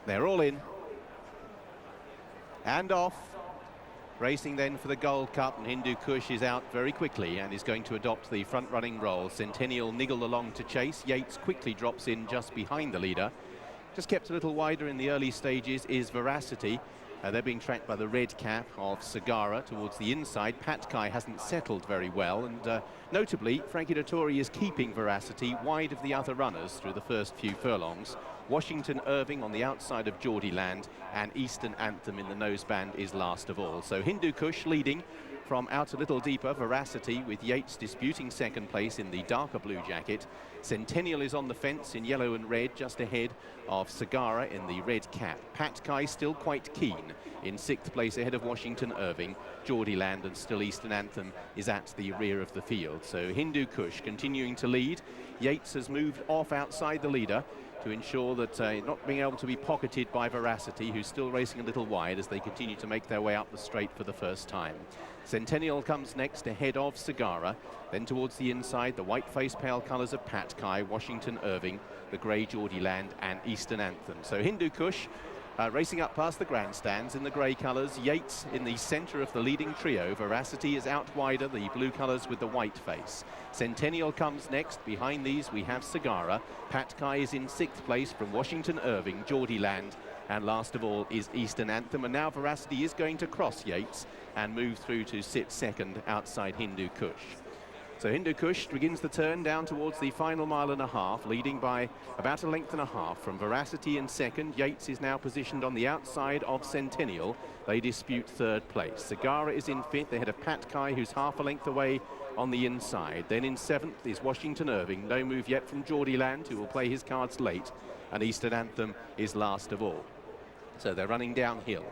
They're all in. And off. Racing then for the Gold Cup, and Hindu Kush is out very quickly and is going to adopt the front-running role. Centennial niggled along to chase. Yates quickly drops in just behind the leader. Just kept a little wider in the early stages is Veracity. They're being tracked by the red cap of Sagara towards the inside. Patkai hasn't settled very well, and notably, Frankie Dettori is keeping Veracity wide of the other runners through the first few furlongs. Washington Irving on the outside of Geordie Land, and Eastern Anthem in the noseband is last of all. So Hindu Kush leading from out a little deeper. Veracity with Yates disputing second place in the darker blue jacket. Centennial is on the fence in yellow and red just ahead of Sagara in the red cap. Patkai still quite keen in sixth place ahead of Washington Irving. Geordie Land and still Eastern Anthem is at the rear of the field. So Hindu Kush continuing to lead. Yates has moved off outside the leader to ensure that not being able to be pocketed by Veracity, who's still racing a little wide as they continue to make their way up the straight for the first time. Centennial comes next ahead of Sagara, then towards the inside the white face pale colours of Patkai, Washington Irving, the grey Geordie Land and Eastern Anthem. So Hindu Kush racing up past the grandstands in the grey colours. Yates in the centre of the leading trio. Veracity is out wider, the blue colours with the white face. Centennial comes next. Behind these we have Sagara. Patkai is in sixth place from Washington Irving, Geordie Land, and last of all is Eastern Anthem. And now Veracity is going to cross Yates and move through to sit second outside Hindu Kush. So Hindu Kush begins the turn down towards the final mile and a half, leading by about a length and a half from Veracity in second. Yates is now positioned on the outside of Centennial. They dispute third place. Sagara is in fifth ahead of Patkai, who's half a length away on the inside. Then in seventh is Washington Irving. No move yet from Geordie Land, who will play his cards late. And Eastern Anthem is last of all. So they're running downhill.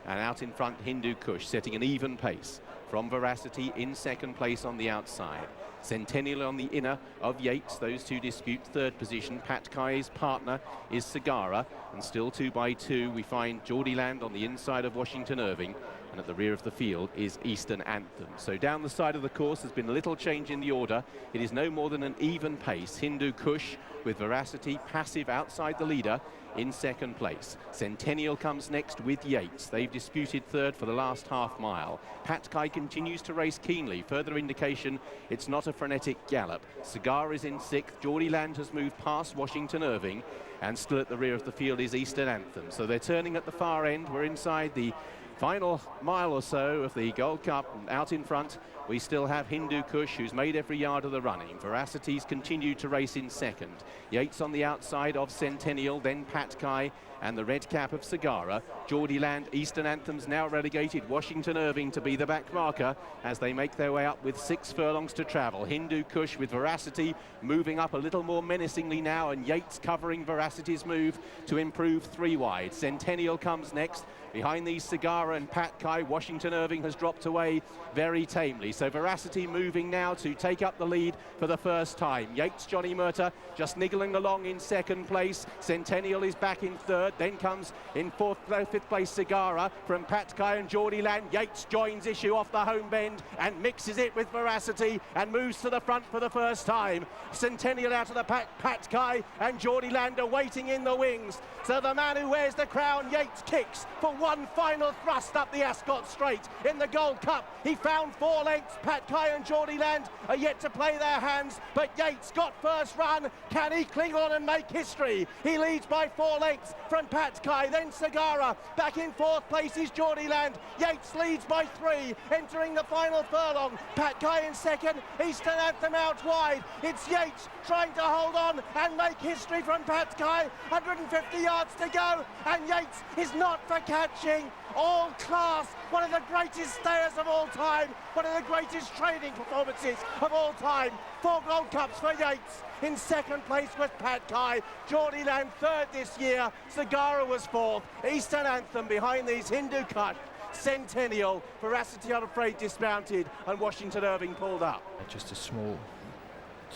And out in front, Hindu Kush setting an even pace from Veracity in second place on the outside. Centennial on the inner of Yates. Those two dispute third position. Patkai's partner is Sagara, and still 2 by 2 we find Geordie Land on the inside of Washington Irving, and at the rear of the field is Eastern Anthem. So down the side of the course there's been a little change in the order. It is no more than an even pace. Hindu Kush with Veracity passive outside the leader in second place. Centennial comes next with Yates. They've disputed third for the last half mile. Patkai continues to race keenly. Further indication it's not a frenetic gallop. Sagara is in sixth. Geordie Land has moved past Washington Irving, and still at the rear of the field is Eastern Anthem. So they're turning at the far end. We're inside the final mile or so of the Gold Cup, and out in front we still have Hindu Kush, who's made every yard of the running. Veracity's continued to race in second. Yates on the outside of Centennial, then Patkai and the red cap of Sagara. Geordie Land, Eastern Anthem's now relegated Washington Irving to be the back marker as they make their way up with 6 furlongs to travel. Hindu Kush with Veracity moving up a little more menacingly now, and Yates covering Veracity's move to improve 3 wide. Centennial comes next. Behind these, Sagara and Patkai. Washington Irving has dropped away very tamely. So Veracity moving now to take up the lead for the first time. Yates, Johnny Murtagh, just niggling along in second place. Centennial is back in third. Then comes in fifth place Sagara from Patkai and Geordie Land. Yates joins issue off the home bend and mixes it with Veracity and moves to the front for the first time. Centennial out of the pack. Patkai and Geordie Land are waiting in the wings. So the man who wears the crown, Yates, kicks for one final thrust up the Ascot straight in the Gold Cup. He found 4 lengths. Patkai and Geordie Land are yet to play their hands, but Yates got first run. Can he cling on and make history? He leads by 4 lengths from Patkai, then Sagara. Back in fourth place is Geordie Land. Yates leads by 3, entering the final furlong. Patkai in second, Eastern Anthem out wide. It's Yates trying to hold on and make history from Patkai. 150 yards to go, and Yates is not for catching. All class, one of the greatest stayers of all time, one of the greatest training performances of all time. 4 Gold Cups for Yates. In second place was Patkai. Geordie Land third this year. Sagara was fourth. Eastern Anthem behind these, Hindu Kush, Centennial, Veracity I'm afraid dismounted, and Washington Irving pulled up. Just a small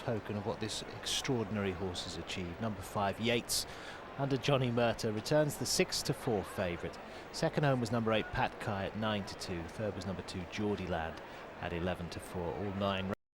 token of what this extraordinary horse has achieved. Number 5, Yates, under Johnny Murtagh, returns the 6-4 favourite. Second home was number 8, Patkai at 9-2. Third was number 2, Geordie Land at 11-4. All 9